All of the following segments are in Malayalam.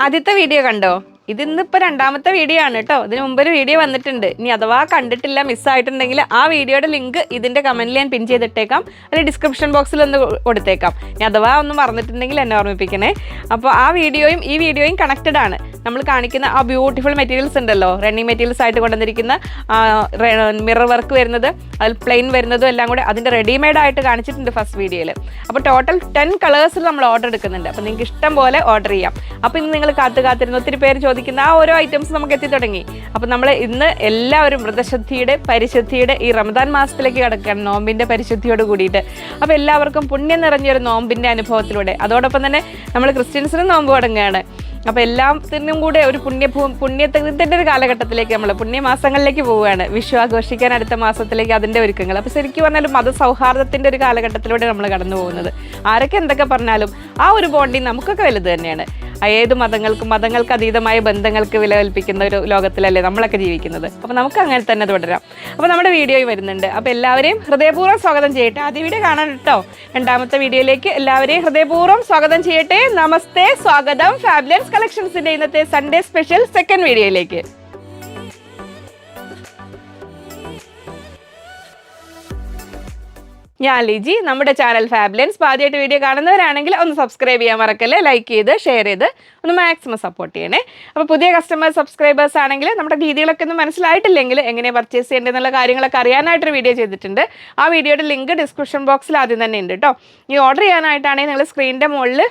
ആദ്യത്തെ വീഡിയോ കണ്ടോ? ഇതിന്നിപ്പോൾ രണ്ടാമത്തെ വീഡിയോ ആണ് കേട്ടോ. ഇതിന് മുമ്പൊരു വീഡിയോ വന്നിട്ടുണ്ട്. ഇനി അഥവാ കണ്ടിട്ടില്ല, മിസ്സായിട്ടുണ്ടെങ്കിൽ ആ വീഡിയോയുടെ ലിങ്ക് ഇതിൻ്റെ കമൻറ്റിൽ ഞാൻ പിൻ ചെയ്തിട്ടേക്കാം, അല്ലെങ്കിൽ ഡിസ്ക്രിപ്ഷൻ ബോക്സിൽ ഒന്ന് കൊടുത്തേക്കാം. ഇനി അഥവാ ഒന്ന് മറന്നിട്ടുണ്ടെങ്കിൽ എന്നെ ഓർമ്മിപ്പിക്കണേ. അപ്പോൾ ആ വീഡിയോയും ഈ വീഡിയോയും കണക്റ്റഡ് ആണ്. നമ്മൾ കാണിക്കുന്ന ആ ബ്യൂട്ടിഫുൾ മെറ്റീരിയൽസ് ഉണ്ടല്ലോ, റണ്ണിങ് മെറ്റീരിയൽസ് ആയിട്ട് കൊണ്ടുവന്നിരിക്കുന്ന മിറർ വർക്ക് വരുന്നത്, അതിൽ പ്ലെയിൻ വരുന്നതും എല്ലാം കൂടെ അതിൻ്റെ റെഡിമെയ്ഡ് ആയിട്ട് കാണിച്ചിട്ടുണ്ട് ഫസ്റ്റ് വീഡിയോയിൽ. അപ്പോൾ ടോട്ടൽ 10 കളേഴ്സിൽ നമ്മൾ ഓർഡർ എടുക്കുന്നുണ്ട്. അപ്പോൾ നിങ്ങൾക്ക് ഇഷ്ടം പോലെ ഓർഡർ ചെയ്യാം. അപ്പോൾ ഇന്ന് നിങ്ങൾ കാത്തിരുന്ന് ഒത്തിരി പേര് ചോദിക്കുന്ന ആ ഓരോ ഐറ്റംസ് നമുക്ക് എത്തി തുടങ്ങി. അപ്പോൾ നമ്മൾ ഇന്ന് എല്ലാവരും വ്രതശുദ്ധിയുടെ പരിശുദ്ധിയുടെ ഈ റമദാൻ മാസത്തിലേക്ക് കിടക്കുകയാണ്, നോമ്പിൻ്റെ പരിശുദ്ധിയോട് കൂടിയിട്ട്. അപ്പോൾ എല്ലാവർക്കും പുണ്യം നിറഞ്ഞൊരു നോമ്പിൻ്റെ അനുഭവത്തിലൂടെ, അതോടൊപ്പം തന്നെ നമ്മൾ ക്രിസ്ത്യൻസിനും നോമ്പ് തുടങ്ങുകയാണ്. അപ്പോൾ എല്ലാത്തിനും കൂടെ ഒരു പുണ്യത്തിൻ്റെ ഒരു കാലഘട്ടത്തിലേക്ക്, നമ്മൾ പുണ്യമാസങ്ങളിലേക്ക് പോവുകയാണ്. വിഷു ആഘോഷിക്കാൻ അടുത്ത മാസത്തിലേക്ക് അതിൻ്റെ ഒരുക്കങ്ങൾ. അപ്പോൾ ശരിക്കും പറഞ്ഞാൽ മതസൗഹാർദ്ദത്തിൻ്റെ ഒരു കാലഘട്ടത്തിലൂടെ നമ്മൾ കടന്നു പോകുന്നത്. ആരൊക്കെ എന്തൊക്കെ പറഞ്ഞാലും ആ ഒരു ബോണ്ടിങ് നമുക്കൊക്കെ വലുത് തന്നെയാണ്. ഏത് മതങ്ങൾക്ക് അതീതമായ ബന്ധങ്ങൾക്ക് വില കൽപ്പിക്കുന്ന ഒരു ലോകത്തിലല്ലേ നമ്മളൊക്കെ ജീവിക്കുന്നത്. അപ്പോൾ നമുക്ക് അങ്ങനെ തന്നെ തുടരാം. അപ്പോൾ നമ്മുടെ വീഡിയോയും വരുന്നുണ്ട്. അപ്പോൾ എല്ലാവരെയും ഹൃദയപൂർവ്വം സ്വാഗതം ചെയ്യട്ടെ. ആദ്യ വീഡിയോ കാണാൻ കേട്ടോ. രണ്ടാമത്തെ വീഡിയോയിലേക്ക് എല്ലാവരെയും ഹൃദയപൂർവ്വം സ്വാഗതം ചെയ്യട്ടെ. നമസ്തേ, സ്വാഗതം ഫാബുലസ് കളക്ഷൻസിന്റെ ഇന്നത്തെ സൺഡേ സ്പെഷ്യൽ സെക്കൻഡ് വീഡിയോയിലേക്ക്. ഞാൻ ലിജി. നമ്മുടെ ചാനൽ ഫാബുലൻസ് ആദ്യമായിട്ട് വീഡിയോ കാണുന്നവരാണെങ്കിൽ ഒന്ന് സബ്സ്ക്രൈബ് ചെയ്യാൻ മറക്കല്ലേ, ലൈക്ക് ചെയ്ത് ഷെയർ ചെയ്ത് ഒന്ന് മാക്സിമം സപ്പോർട്ട് ചെയ്യണേ. അപ്പോൾ പുതിയ കസ്റ്റമേഴ്സ് സബ്സ്ക്രൈബേഴ്സ് ആണെങ്കിൽ നമ്മുടെ രീതികളൊക്കെ ഒന്നും മനസ്സിലായിട്ടില്ലെങ്കിൽ എങ്ങനെ പർച്ചേസ് ചെയ്യേണ്ടതെന്നുള്ള കാര്യങ്ങളൊക്കെ അറിയാനായിട്ടൊരു വീഡിയോ ചെയ്തിട്ടുണ്ട്. ആ വീഡിയോയുടെ ലിങ്ക് ഡിസ്ക്രിപ്ഷൻ ബോക്സിൽ ആദ്യം തന്നെ ഉണ്ട് കേട്ടോ. ഈ ഓർഡർ ചെയ്യാനായിട്ടാണെങ്കിൽ നിങ്ങൾ സ്ക്രീനിൻ്റെ മുകളിൽ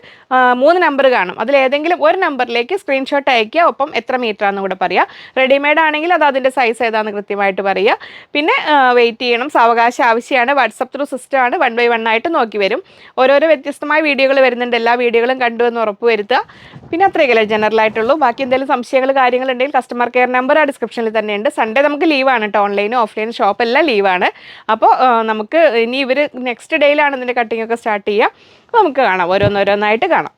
3 നമ്പർ കാണും. അതിലേതെങ്കിലും ഒരു നമ്പറിലേക്ക് സ്ക്രീൻഷോട്ട് അയക്കുക, ഒപ്പം എത്ര മീറ്റർ ആണെന്ന് കൂടെ പറയുക. റെഡിമെയ്ഡ് ആണെങ്കിൽ അത് അതിൻ്റെ സൈസ് ഏതാണെന്ന് കൃത്യമായിട്ട് പറയുക. പിന്നെ വെയിറ്റ് ചെയ്യണം, സാവകാശം ആവശ്യമാണ്. വാട്സപ്പ് ത്രൂ സിസ്റ്റമാണ്, 1 by 1 ആയിട്ട് നോക്കി വരും. ഓരോരോ വ്യത്യസ്തമായ വീഡിയോകൾ വരുന്നുണ്ട്, എല്ലാ വീഡിയോകളും കണ്ടു എന്ന് ഉറപ്പ് വരുത്തുക. പിന്നെ അത്രയൊക്കെ ജനറൽ ആയിട്ടുള്ളൂ. ബാക്കി എന്തെങ്കിലും സംശയങ്ങൾ കാര്യങ്ങളുണ്ടെങ്കിൽ കസ്റ്റമർ കെയർ നമ്പർ ആ ഡിസ്ക്രിപ്ഷനിൽ തന്നെയുണ്ട്. സൺഡേ നമുക്ക് ലീവാണ് കേട്ടോ, ഓൺലൈനും ഓഫ്ലൈനും ഷോപ്പ് എല്ലാം ലീവാണ്. അപ്പോൾ നമുക്ക് ഇനി ഇവർ നെക്സ്റ്റ് ഡേയിലാണ് ഇതിൻ്റെ കട്ടിംഗ് ഒക്കെ സ്റ്റാർട്ട് ചെയ്യുക. അപ്പോൾ നമുക്ക് കാണാം, ഓരോന്നോരോന്നായിട്ട് കാണാം.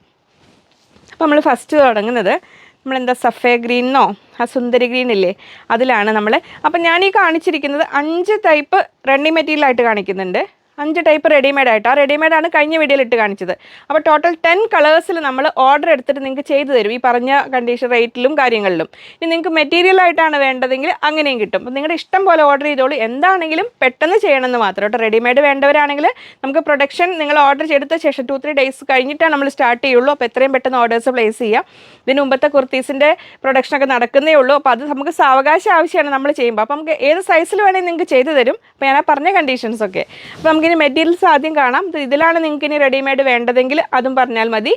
അപ്പോൾ നമ്മൾ ഫസ്റ്റ് തുടങ്ങുന്നത് നമ്മളെന്താ സഫേ ഗ്രീനോ ആ സുന്ദരി ഗ്രീൻ ഇല്ലേ, അതിലാണ് നമ്മൾ. അപ്പം ഞാൻ ഈ കാണിച്ചിരിക്കുന്നത് 5 ടൈപ്പ് റണ്ണിങ് മെറ്റീരിയലായിട്ട് കാണിക്കുന്നുണ്ട്. 5 ടൈപ്പ് റെഡിമെയ്ഡ് ആയിട്ട്. ആ റെഡിമെയ്ഡാണ് കഴിഞ്ഞ വീഡിയോയിൽ ഇട്ട് കാണിച്ചത്. അപ്പോൾ ടോട്ടൽ 10 കളേഴ്സിൽ നമ്മൾ ഓർഡർ എടുത്തിട്ട് നിങ്ങൾക്ക് ചെയ്തു തരും, ഈ പറഞ്ഞ കണ്ടീഷൻ റേറ്റിലും കാര്യങ്ങളിലും. ഇനി നിങ്ങൾക്ക് മെറ്റീരിയൽ ആയിട്ടാണ് വേണ്ടതെങ്കിൽ അങ്ങനെയും കിട്ടും. അപ്പോൾ നിങ്ങളുടെ ഇഷ്ടം പോലെ ഓർഡർ ചെയ്തോളൂ. എന്താണെങ്കിലും പെട്ടെന്ന് ചെയ്യണമെന്ന് മാത്രം കേട്ടോ. റെഡിമെയ്ഡ് വേണ്ടവരാണെങ്കിൽ നമുക്ക് പ്രൊഡക്ഷൻ നിങ്ങൾ ഓർഡർ ചെയ്തെടുത്ത ശേഷം 2-3 ഡേയ്സ് കഴിഞ്ഞിട്ടാണ് നമ്മൾ സ്റ്റാർട്ട് ചെയ്യുള്ളൂ. അപ്പോൾ എത്രയും പെട്ടെന്ന് ഓർഡേഴ്സ് പ്ലേസ് ചെയ്യാം. ഇതിന് മുമ്പത്തെ കുർത്തീസിൻ്റെ പ്രൊഡക്ഷനൊക്കെ നടക്കുന്നേ ഉള്ളൂ. അപ്പോൾ അത് നമുക്ക് സാവകാശം ആവശ്യമാണ് നമ്മൾ ചെയ്യുമ്പോൾ. അപ്പോൾ നമുക്ക് ഏത് സൈസിൽ വേണമെങ്കിൽ നിങ്ങൾക്ക് ചെയ്തു തരും. അപ്പോൾ ഞാൻ പറഞ്ഞ കണ്ടീഷൻസൊക്കെ. അപ്പോൾ നമുക്കിനി മെറ്റീരിയൽസ് ആദ്യം കാണാം. ഇതിലാണ് നിങ്ങൾക്ക് ഇനി റെഡിമെയ്ഡ് വേണ്ടതെങ്കിൽ അതും പറഞ്ഞാൽ മതി.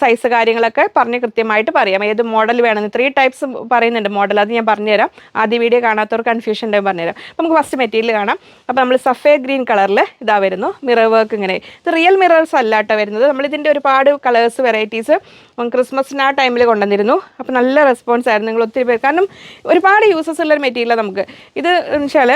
സൈസ് കാര്യങ്ങളൊക്കെ പറഞ്ഞ് കൃത്യമായിട്ട് പറയാം. ഏത് മോഡൽ വേണമെന്ന് 3 ടൈപ്സ് പറയുന്നുണ്ട് മോഡൽ, അത് ഞാൻ പറഞ്ഞുതരാം. ആദ്യ വീഡിയോ കാണാത്തവർ കൺഫ്യൂഷൻ ഉണ്ടെങ്കിൽ പറഞ്ഞുതരാം. അപ്പോൾ നമുക്ക് ഫസ്റ്റ് മെറ്റീരിയൽ കാണാം. അപ്പോൾ നമ്മൾ സഫേ ഗ്രീൻ കളറിൽ ഇതാ വരുന്നു, മിറർ വർക്ക്. ഇങ്ങനെ ഇത് റിയൽ മിറേഴ്സ് അല്ല കേട്ടോ വരുന്നത്. നമ്മളിതിൻ്റെ ഒരുപാട് കളേഴ്സ് വെറൈറ്റീസ് ക്രിസ്മസിന് ആ ടൈമിൽ കൊണ്ടുവന്നിരുന്നു. അപ്പോൾ നല്ല റെസ്പോൺസ് ആയിരുന്നു നിങ്ങൾ ഒത്തിരി പേര്. കാരണം ഒരുപാട് യൂസസ് ഉള്ളൊരു മെറ്റീരിയലാണ് നമുക്ക് ഇത്. എന്നുവെച്ചാൽ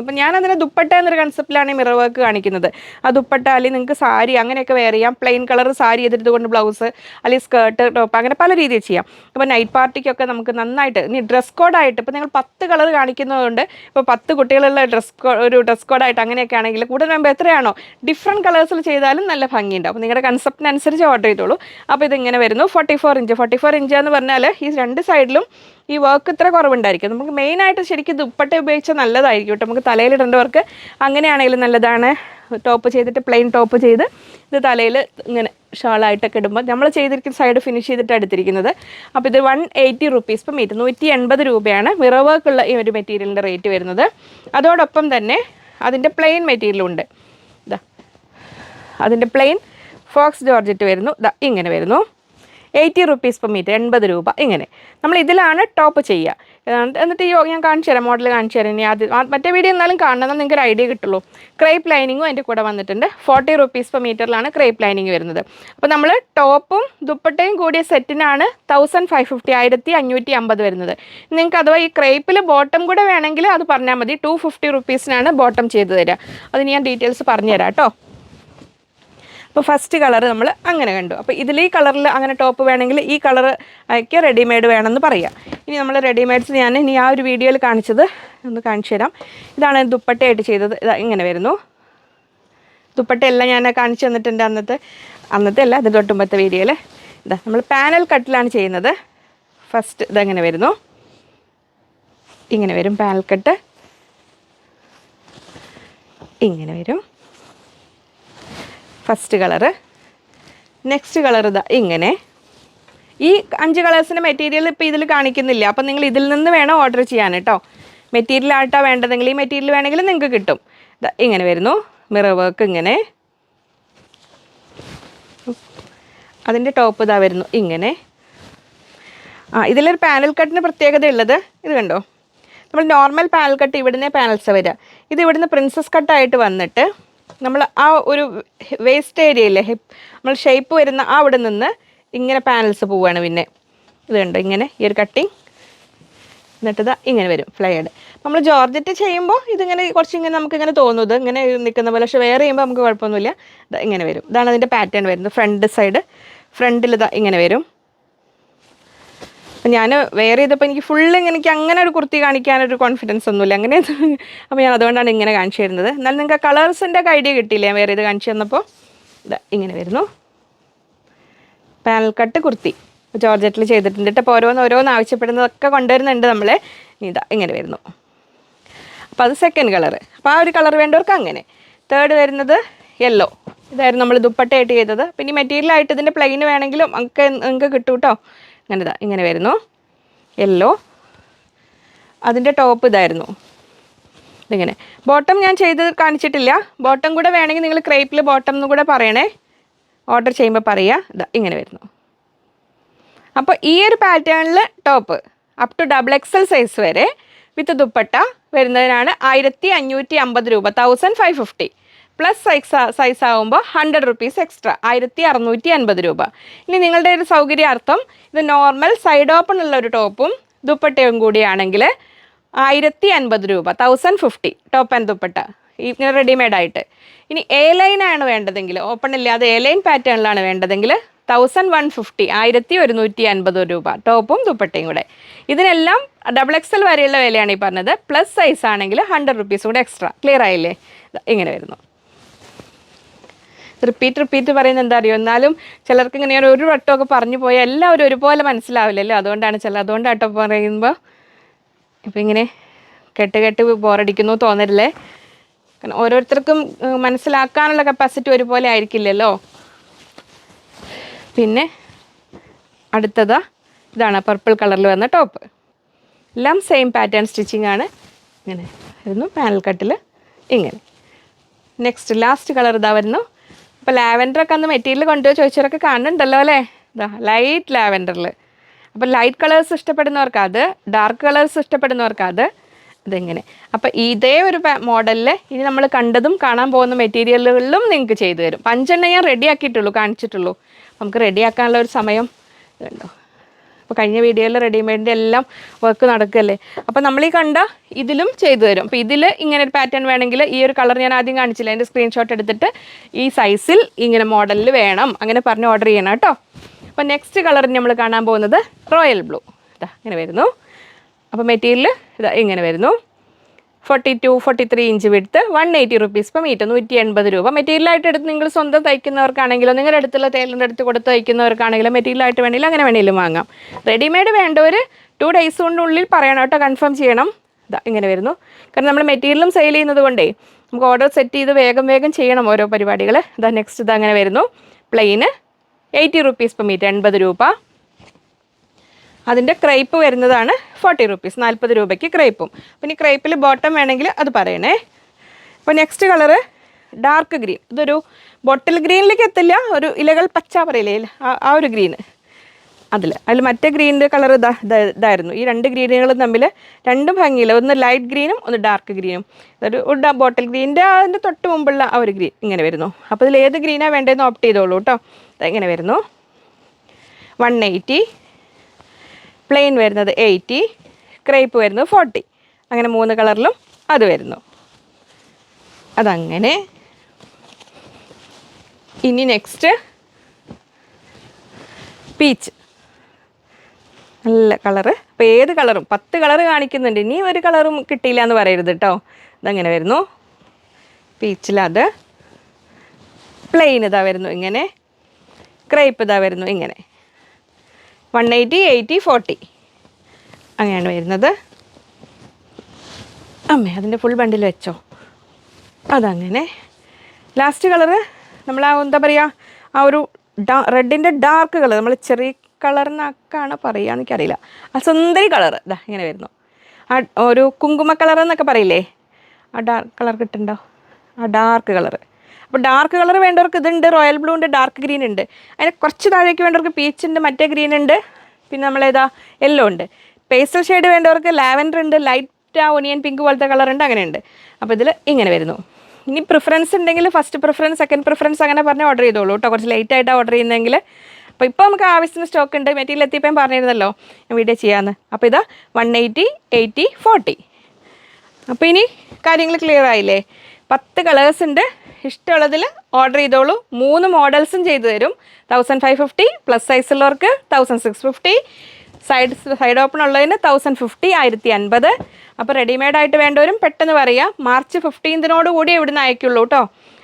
ഇപ്പം ഞാനതിനെ ദുപ്പട്ട എന്നൊരു കൺസെപ്റ്റിലാണ് ഈ മിറർ വർക്ക് കാണിക്കുന്നത്. ആ ദുപ്പട്ട അല്ലെങ്കിൽ നിങ്ങൾക്ക് സാരി അങ്ങനെയൊക്കെ വെയർ ചെയ്യാം. പ്ലെയിൻ കളർ സാരി ചെയ്തിട്ട് ബ്ലൗസ് അല്ലെങ്കിൽ സ്കേർട്ട് ടോപ്പ് അങ്ങനെ പല രീതിയിൽ ചെയ്യാം. അപ്പോൾ നൈറ്റ് പാർട്ടിക്കൊക്കെ നമുക്ക് നന്നായിട്ട്. ഇനി ഡ്രസ് കോഡായിട്ട് ഇപ്പോൾ നിങ്ങൾ 10 കളർ കാണിക്കുന്നതുകൊണ്ട് ഇപ്പോൾ 10 കുട്ടികളുള്ള ഡ്രസ് കോഡായിട്ട് അങ്ങനെയൊക്കെ ആണെങ്കിൽ കൂടുതൽ വരുമ്പോൾ എത്രയാണോ ഡിഫറെൻറ്റ് കളേഴ്സിൽ ചെയ്താലും നല്ല ഭംഗിയുണ്ട്. അപ്പോൾ നിങ്ങളുടെ കൺസെപ്റ്റിനനുസരിച്ച് ഓർഡർ ചെയ്തോളൂ. അപ്പോൾ ഇതിങ്ങനെ വരുന്നു 44 ഇഞ്ച്. 44 ഇഞ്ച് എന്ന് പറഞ്ഞാൽ ഈ 2 സൈഡിലും ഈ വർക്ക് ഇത്ര കുറവുണ്ടായിരിക്കും. നമുക്ക് മെയിനായിട്ട് ശരിക്കും ദുപ്പട്ട ഉപയോഗിച്ചാൽ നല്ലതായിരിക്കും കേട്ടോ. നമുക്ക് തലയിലിടേണ്ടവർക്ക് അങ്ങനെയാണെങ്കിലും നല്ലതാണ്. ടോപ്പ് ചെയ്തിട്ട് പ്ലെയിൻ ടോപ്പ് ചെയ്ത് ഇത് തലയിൽ ഇങ്ങനെ ഷാളായിട്ടൊക്കെ ഇടുമ്പോൾ നമ്മൾ ചെയ്തിരിക്കുന്ന സൈഡ് ഫിനിഷ് ചെയ്തിട്ട് എടുത്തിരിക്കുന്നത്. അപ്പോൾ ഇത് 180 റുപ്പീസ് പെർ മീറ്റർ, 180 രൂപയാണ് മിറർ വർക്കുള്ള ഈ ഒരു മെറ്റീരിയലിൻ്റെ റേറ്റ് വരുന്നത്. അതോടൊപ്പം തന്നെ അതിൻ്റെ പ്ലെയിൻ മെറ്റീരിയലും ഉണ്ട്. ഇതാ അതിൻ്റെ പ്ലെയിൻ ഫോക്സ് ജോർജറ്റ് വരുന്നു. ഇതാ ഇങ്ങനെ വരുന്നു, 80 റുപ്പീസ് പെർ മീറ്റർ, 80 രൂപ. ഇങ്ങനെ നമ്മൾ ഇതിലാണ് ടോപ്പ് ചെയ്യുക. എന്നിട്ട് ഞാൻ കാണിച്ചു തരാം, മോഡൽ കാണിച്ചു തരാം. ഇനി മറ്റേ വീഡിയോ എന്നാലും കാണണം, നിങ്ങൾക്ക് ഒരു ഐഡിയ കിട്ടുള്ളൂ. ക്രേപ്പ് ലൈനിങ്ങും അതിൻ്റെ കൂടെ വന്നിട്ടുണ്ട്. 40 റുപ്പീസ് പെർ മീറ്ററിലാണ് ക്രേപ്പ് ലൈനിങ് വരുന്നത്. അപ്പോൾ നമ്മൾ ടോപ്പും ദുപ്പട്ടയും കൂടിയ സെറ്റിനാണ് 1550 1550 വരുന്നത്. നിങ്ങൾക്ക് അഥവാ ഈ ക്രേപ്പിൽ ബോട്ടം കൂടെ വേണമെങ്കിൽ അത് പറഞ്ഞാൽ മതി. 250 റുപ്പീസിനാണ് ബോട്ടം ചെയ്ത് തരിക. അതിന് ഞാൻ ഡീറ്റെയിൽസ് പറഞ്ഞുതരാം കേട്ടോ. അപ്പോൾ ഫസ്റ്റ് കളർ നമ്മൾ അങ്ങനെ കണ്ടു. അപ്പോൾ ഇതിൽ ഈ കളറിൽ അങ്ങനെ ടോപ്പ് വേണമെങ്കിൽ ഈ കളർ ഒക്കെ റെഡിമെയ്ഡ് വേണമെന്ന് പറയാം. ഇനി നമ്മൾ റെഡിമെയ്ഡ്സ് ഞാൻ ഇനി ആ ഒരു വീഡിയോയിൽ കാണിച്ചത് ഒന്ന് കാണിച്ചു തരാം. ഇതാണ് ദുപ്പട്ടയായിട്ട് ചെയ്തത്. ഇതാ ഇങ്ങനെ വരുന്നു. ദുപ്പട്ടയെല്ലാം ഞാൻ കാണിച്ചു തന്നിട്ടുണ്ട് അന്നത്തെ അല്ല, ഇത് തൊട്ടുമ്പത്തെ വീഡിയോയിൽ. ഇതാ നമ്മൾ പാനൽ കട്ടിലാണ് ചെയ്യുന്നത്. ഫസ്റ്റ് ഇതെങ്ങനെ വരുന്നു, ഇങ്ങനെ വരും പാനൽ കട്ട്, ഇങ്ങനെ വരും ഫസ്റ്റ് കളറ്. നെക്സ്റ്റ് കളർ ഇതാ ഇങ്ങനെ. ഈ 5 കളേഴ്സിൻ്റെ മെറ്റീരിയൽ ഇപ്പോൾ ഇതിൽ കാണിക്കുന്നില്ല, അപ്പം നിങ്ങൾ ഇതിൽ നിന്ന് വേണം ഓർഡർ ചെയ്യാൻ കേട്ടോ. മെറ്റീരിയൽ ആയിട്ടാ വേണ്ടതെങ്കിൽ ഈ മെറ്റീരിയൽ വേണമെങ്കിൽ നിങ്ങൾക്ക് കിട്ടും. ഇങ്ങനെ വരുന്നു മിറർ വർക്ക് ഇങ്ങനെ. അതിൻ്റെ ടോപ്പ് ഇതാ വരുന്നു ഇങ്ങനെ. ഇതിലൊരു പാനൽ കട്ടിന് പ്രത്യേകത ഉള്ളത് ഇത് കണ്ടോ, നമ്മൾ നോർമൽ പാനൽ കട്ട് ഇവിടുന്ന് പാനൽസ് വരിക, ഇത് ഇവിടുന്ന് പ്രിൻസസ് കട്ടായിട്ട് വന്നിട്ട് നമ്മൾ ആ ഒരു വേസ്റ്റ് ഏരിയയില്ലേ, നമ്മൾ ഷേപ്പ് വരുന്ന അവിടെ നിന്ന് ഇങ്ങനെ പാനൽസ് പോവുകയാണ്. പിന്നെ ഇത് കണ്ടോ ഇങ്ങനെ ഈ ഒരു കട്ടിങ്, എന്നിട്ട് ഇതാ ഇങ്ങനെ വരും ഫ്ലൈഡ്. നമ്മൾ ജോർജറ്റ് ചെയ്യുമ്പോൾ ഇതിങ്ങനെ കുറച്ചിങ്ങനെ നമുക്കിങ്ങനെ തോന്നുന്നത് ഇങ്ങനെ നിൽക്കുന്ന പോലെ, പക്ഷേ വേറെ ചെയ്യുമ്പോൾ നമുക്ക് കുഴപ്പമൊന്നുമില്ല. ഇതാ ഇങ്ങനെ വരും. ഇതാണ് അതിൻ്റെ പാറ്റേൺ വരുന്നത്. ഫ്രണ്ട് സൈഡ് ഫ്രണ്ടിൽ ഇതാ ഇങ്ങനെ വരും. അപ്പം ഞാൻ വേറെ ചെയ്തപ്പോൾ എനിക്ക് ഫുള്ള് എനിക്ക് അങ്ങനെ ഒരു കുർത്തി കാണിക്കാനൊരു കോൺഫിഡൻസ് ഒന്നുമില്ല അങ്ങനെ. അപ്പോൾ ഞാൻ അതുകൊണ്ടാണ് ഇങ്ങനെ കാണിച്ചു തരുന്നത്. എന്നാൽ നിങ്ങൾക്ക് കളേഴ്സിൻ്റെ ഒക്കെ ഐഡിയ കിട്ടിയില്ലേ വേറെ ഇത് കാണിച്ചു തന്നപ്പോൾ. ഇതാ ഇങ്ങനെ വരുന്നു പാനൽ കട്ട് കുർത്തി ജോർജറ്റിൽ ചെയ്തിട്ടുണ്ട്. ഇപ്പോൾ ഓരോന്ന് ആവശ്യപ്പെടുന്നതൊക്കെ കൊണ്ടുവരുന്നുണ്ട് നമ്മൾ. ഇതാ ഇങ്ങനെ വരുന്നു. അപ്പോൾ അത് സെക്കൻഡ് കളറ്. അപ്പോൾ ആ ഒരു കളർ വേണ്ടവർക്ക് അങ്ങനെ. തേർഡ് വരുന്നത് യെല്ലോ. ഇതായിരുന്നു നമ്മൾ ദുപ്പട്ടയായിട്ട് ചെയ്തത്. പിന്നെ ഈ മെറ്റീരിയലായിട്ട് ഇതിൻ്റെ പ്ലെയിൻ വേണമെങ്കിലും നിങ്ങൾക്ക് കിട്ടും കേട്ടോ. അങ്ങനെ ഇതാ ഇങ്ങനെ വരുന്നു യെല്ലോ. അതിൻ്റെ ടോപ്പ് ഇതായിരുന്നു ഇതിങ്ങനെ. ബോട്ടം ഞാൻ ചെയ്ത് കാണിച്ചിട്ടില്ല. ബോട്ടം കൂടെ വേണമെങ്കിൽ നിങ്ങൾ ക്രേപ്പിൽ ബോട്ടം എന്ന് കൂടെ പറയണേ, ഓർഡർ ചെയ്യുമ്പോൾ പറയുക. ഇതാ ഇങ്ങനെ വരുന്നു. അപ്പോൾ ഈ ഒരു പാറ്റേണിൽ top up to XXL size വരെ വിത്ത് ദുപ്പട്ട വരുന്നതിനാണ് 1550 രൂപ, 1550. പ്ലസ് സൈസ് ആകുമ്പോൾ 100 റുപ്പീസ് എക്സ്ട്രാ, 1650 രൂപ. ഇനി നിങ്ങളുടെ ഒരു സൗകര്യാർത്ഥം ഇത് നോർമൽ സൈഡ് ഓപ്പൺ ഉള്ള ഒരു ടോപ്പും ദുപ്പട്ടയും കൂടിയാണെങ്കിൽ 1050 രൂപ, 1050 ടോപ്പ് ആൻഡ് ദുപ്പട്ട ഇങ്ങനെ റെഡിമെയ്ഡായിട്ട്. ഇനി എ ലൈനാണ് വേണ്ടതെങ്കിൽ, ഓപ്പൺ ഇല്ലാതെ എ ലൈൻ പാറ്റേണിലാണ് വേണ്ടതെങ്കിൽ 1150, 1150 രൂപ ടോപ്പും ദുപ്പട്ടയും കൂടെ. ഇതിനെല്ലാം XXL വരെയുള്ള വിലയാണ് ഈ പറഞ്ഞത്. പ്ലസ് സൈസ് ആണെങ്കിൽ 100 റുപ്പീസ് കൂടെ എക്സ്ട്രാ. ക്ലിയർ ആയില്ലേ? ഇങ്ങനെ വരുന്നു. റിപ്പീറ്റ് പറയുന്നത് എന്താ അറിയോ, എന്നാലും ചിലർക്ക് ഇങ്ങനെ ഒരു വട്ടമൊക്കെ പറഞ്ഞു പോയാൽ എല്ലാവരും ഒരുപോലെ മനസ്സിലാവില്ലല്ലോ. അതുകൊണ്ടാട്ടോ പറയുമ്പോൾ ഇപ്പം ഇങ്ങനെ കേട്ട് ബോറടിക്കുന്നു തോന്നരുതേ. കാരണം ഓരോരുത്തർക്കും മനസ്സിലാക്കാനുള്ള കപ്പാസിറ്റി ഒരുപോലെ ആയിരിക്കില്ലല്ലോ. പിന്നെ അടുത്തതാ ഇതാണ് പർപ്പിൾ കളറിൽ വന്ന ടോപ്പ്. എല്ലാം സെയിം പാറ്റേൺ സ്റ്റിച്ചിങ് ആണ്. ഇങ്ങനെ വരുന്നു പാനൽ കട്ടിൽ ഇങ്ങനെ. നെക്സ്റ്റ് ലാസ്റ്റ് കളർ ഇതാ വരുന്നു. അപ്പോൾ ലാവൻഡറൊക്കെ അന്ന് മെറ്റീരിയൽ കൊണ്ടുപോയി ചോദിച്ചവരൊക്കെ കാണുന്നുണ്ടല്ലോ അല്ലേ. ഇതാ ലൈറ്റ് ലാവൻഡറിൽ. അപ്പോൾ ലൈറ്റ് കളേഴ്സ് ഇഷ്ടപ്പെടുന്നവർക്ക് അത്, ഡാർക്ക് കളേഴ്സ് ഇഷ്ടപ്പെടുന്നവർക്ക് അത്. ഇതെങ്ങനെ. അപ്പോൾ ഇതേ ഒരു മോഡലിൽ ഇനി നമ്മൾ കണ്ടതും കാണാൻ പോകുന്ന മെറ്റീരിയലുകളിലും നിങ്ങൾക്ക് ചെയ്തു തരും. 5 ഞാൻ റെഡിയാക്കിയിട്ടുള്ളൂ, കാണിച്ചിട്ടുള്ളൂ. നമുക്ക് റെഡിയാക്കാനുള്ള ഒരു സമയം കണ്ടോ. അപ്പോൾ കഴിഞ്ഞ വീഡിയോയിൽ റെഡിമെയ്ഡിൻ്റെ എല്ലാം വർക്ക് നടക്കുകയല്ലേ. അപ്പോൾ നമ്മൾ ഈ കണ്ട ഇതിലും ചെയ്തു തരും. അപ്പോൾ ഇതിൽ ഇങ്ങനെ ഒരു പാറ്റേൺ വേണമെങ്കിൽ ഈ ഒരു കളർ ഞാൻ ആദ്യം കാണിച്ചില്ല, അതിൻ്റെ സ്ക്രീൻഷോട്ട് എടുത്തിട്ട് ഈ സൈസിൽ ഇങ്ങനെ മോഡലിൽ വേണം അങ്ങനെ പറഞ്ഞ് ഓർഡർ ചെയ്യണം കേട്ടോ. അപ്പോൾ നെക്സ്റ്റ് കളർ നമ്മൾ കാണാൻ പോകുന്നത് റോയൽ ബ്ലൂ. ഇതാ ഇങ്ങനെ വരുന്നു. അപ്പോൾ മെറ്റീരിയൽ ഇതാ ഇങ്ങനെ വരുന്നു. 42-43 inch width, 180 rupees per metre, 180 രൂപ. മെറ്റീരിയലായിട്ട് എടുത്ത് നിങ്ങൾ സ്വന്തം തയ്ക്കുന്നവർക്കാണെങ്കിലോ നിങ്ങളുടെ അടുത്തുള്ള ടൈലറിൻ്റെ അടുത്ത് കൊടുത്ത് തയ്ക്കുന്നവർക്കാണെങ്കിലോ മെറ്റീരിയലായിട്ട് വേണമെങ്കിലും അങ്ങനെ വേണമെങ്കിലും വാങ്ങാം. റെഡിമെയ്ഡ് വേണ്ടവർ 2 ഡേയ്സ് കൊണ്ടുള്ളിൽ പറയണം കേട്ടോ, കൺഫേം ചെയ്യണം. ഇതാ ഇങ്ങനെ വരുന്നു. കാരണം നമ്മൾ മെറ്റീരിയലും സെയിൽ ചെയ്യുന്നത് കൊണ്ടേ നമുക്ക് ഓർഡർ സെറ്റ് ചെയ്ത് വേഗം ചെയ്യണം ഓരോ പരിപാടികൾ. ഇതാ നെക്സ്റ്റ് ഇത് അങ്ങനെ വരുന്നു. പ്ലെയിന് 80 റുപ്പീസ് പെർ മീറ്റർ, 80 രൂപ. അതിൻ്റെ ക്രൈപ്പ് വരുന്നതാണ് 40 റുപ്പീസ്, 40 രൂപയ്ക്ക് ക്രൈപ്പും. പിന്നെ ക്രൈപ്പിൽ ബോട്ടം വേണമെങ്കിൽ അത് പറയണേ. അപ്പോൾ നെക്സ്റ്റ് കളറ് ഡാർക്ക് ഗ്രീൻ. ഇതൊരു ബോട്ടിൽ ഗ്രീനിലേക്ക് എത്തില്ല, ഒരു ഇലകൾ പച്ച പറയില്ലേ ആ ഒരു ഗ്രീന്. അതിൽ മറ്റേ ഗ്രീനിൻ്റെ കളർ ഇതായിരുന്നു. ഈ 2 ഗ്രീനുകളും തമ്മിൽ രണ്ടും ഭംഗിയില്ല. ഒന്ന് ലൈറ്റ് ഗ്രീനും ഒന്ന് ഡാർക്ക് ഗ്രീനും. ഒരു ബോട്ടിൽ ഗ്രീനിൻ്റെ അതിൻ്റെ തൊട്ട് മുമ്പുള്ള ആ ഒരു ഗ്രീൻ ഇങ്ങനെ വരുന്നു. അപ്പോൾ ഇതിൽ ഏത് ഗ്രീനാണ് വേണ്ടതെന്ന് ഓപ്റ്റ് ചെയ്തോളൂ കേട്ടോ. ഇങ്ങനെ വരുന്നു. 180, പ്ലെയിൻ വരുന്നത് 80, ക്രേപ്പ് വരുന്നത് 40. അങ്ങനെ 3 കളറിലും അത് വരുന്നു. അതങ്ങനെ. ഇനി നെക്സ്റ്റ് പീച്ച്. നല്ല കളറ്. അപ്പോൾ ഏത് കളറും 10 കളറ് കാണിക്കുന്നുണ്ട്, ഇനി ഒരു കളറും കിട്ടിയില്ല എന്ന് പറയരുത് കേട്ടോ. ഇതങ്ങനെ വരുന്നു. പീച്ചിലത്. പ്ലെയിൻ ഇതാ വരുന്നു ഇങ്ങനെ. ക്രേപ്പ് ഇതാ വരുന്നു ഇങ്ങനെ. 180, 80, 40 അങ്ങനെയാണ് വരുന്നത്. അമ്മേ അതിൻ്റെ ഫുൾ ബണ്ടിൽ വെച്ചോ. അതങ്ങനെ. ലാസ്റ്റ് കളറ് നമ്മൾ എന്താ പറയുക, ആ ഒരു റെഡിൻ്റെ ഡാർക്ക് കളർ, നമ്മൾ ചെറിയ കളറിനൊക്കെയാണ് പറയുക എനിക്കറിയില്ല. ആ സുന്ദരി കളർ ഇതാ ഇങ്ങനെ വരുന്നു. ആ ഒരു കുങ്കുമ കളർ എന്നൊക്കെ പറയില്ലേ, ആ ഡാർക്ക് കളർ കിട്ടുന്നുണ്ടോ, ആ ഡാർക്ക് കളർ. അപ്പോൾ ഡാർക്ക് കളർ വേണ്ടവർക്ക് ഇതുണ്ട്, റോയൽ ബ്ലൂ ഉണ്ട്, ഡാർക്ക് ഗ്രീൻ ഉണ്ട്. അതിന് കുറച്ച് താഴേക്ക് വേണ്ടവർക്ക് പീച്ച് ഉണ്ട്, മറ്റേ ഗ്രീൻ ഉണ്ട്, പിന്നെ നമ്മളേതാ യെല്ലോ ഉണ്ട്. പേസ്റ്റൽ ഷെയ്ഡ് വേണ്ടവർക്ക് ലാവൻഡർ ഉണ്ട്, ലൈറ്റ് ഓണിയൻ പിങ്ക് പോലത്തെ കളർ ഉണ്ട്, അങ്ങനെയുണ്ട്. അപ്പോൾ ഇതിൽ ഇങ്ങനെ വരുന്നു. ഇനി പ്രിഫറൻസ് ഉണ്ടെങ്കിൽ ഫസ്റ്റ് പ്രിഫറൻസ്, സെക്കൻഡ് പ്രിഫറൻസ് അങ്ങനെ പറഞ്ഞ് ഓർഡർ ചെയ്തോളൂ കേട്ടോ. കുറച്ച് ലേറ്റ് ആയിട്ടാണ് ഓർഡർ ചെയ്യുന്നതെങ്കിൽ. അപ്പോൾ ഇപ്പോൾ നമുക്ക് ആവശ്യത്തിന് സ്റ്റോക്ക് ഉണ്ട്. മെറ്റീരിയൽ എത്തിയപ്പോൾ പറഞ്ഞിരുന്നല്ലോ ഞാൻ വീഡിയോ ചെയ്യാമെന്ന്. അപ്പോൾ ഇതാ 180, 80, 40. അപ്പോൾ ഇനി കാര്യങ്ങൾ ക്ലിയർ ആയില്ലേ? 10 കളേഴ്സ് ഉണ്ട്. ഇഷ്ടമുള്ളതിൽ ഓർഡർ ചെയ്തോളൂ. 3 മോഡൽസും ചെയ്തു തരും. 1550, പ്ലസ് സൈസുള്ളവർക്ക് 1650, സൈഡ് ഓപ്പൺ ഉള്ളതിന് 1050, 1050. അപ്പോൾ റെഡിമെയ്ഡായിട്ട് വേണ്ടവരും പെട്ടെന്ന് പറയുക. മാർച്ച് 15 കൂടി ഇവിടുന്ന് അയക്കുള്ളൂ കേട്ടോ.